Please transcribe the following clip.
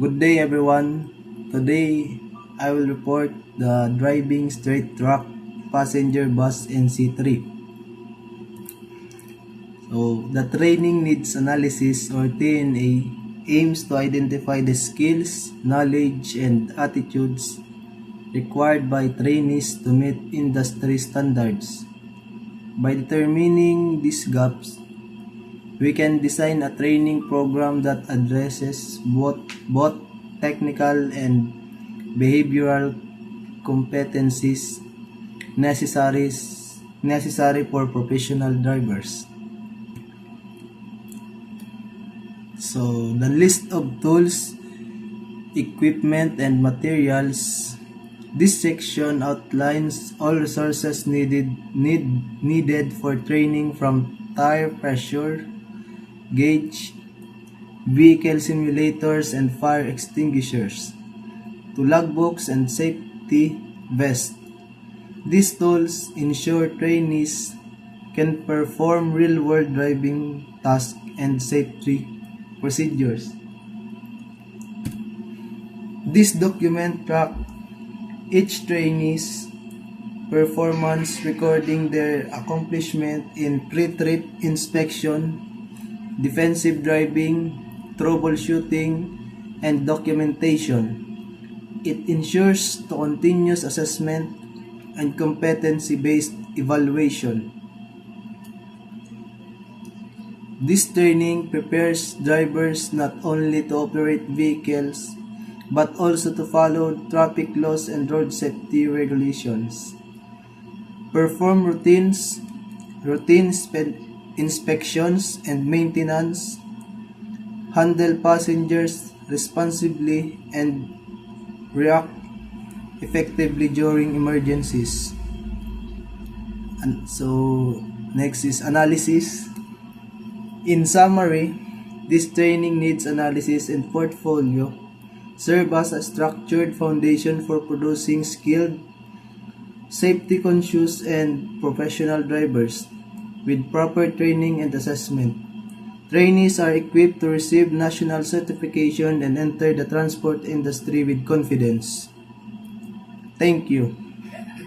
Good day everyone. Today I will report the driving straight truck passenger bus NC3. So the training needs analysis or TNA aims to identify the skills, knowledge and attitudes required by trainees to meet industry standards. By determining these gaps, we can design a training program that addresses both technical and behavioral competencies necessary for professional drivers. So the list of tools, equipment and materials. This section outlines all resources needed for training, from tire pressure gauge, vehicle simulators and fire extinguishers, to logbooks and safety vests. These tools ensure trainees can perform real-world driving tasks and safety procedures. This document track each trainee's performance, recording their accomplishment in pre-trip inspection, defensive driving, troubleshooting, and documentation. It ensures the continuous assessment and competency-based evaluation. This training prepares drivers not only to operate vehicles, but also to follow traffic laws and road safety regulations, perform routine inspections and maintenance, handle passengers responsibly, and react effectively during emergencies. And so next is analysis. In summary, this training needs analysis and portfolio serve as a structured foundation for producing skilled, safety-conscious, and professional drivers. With proper training and assessment, trainees are equipped to receive national certification and enter the transport industry with confidence. Thank you.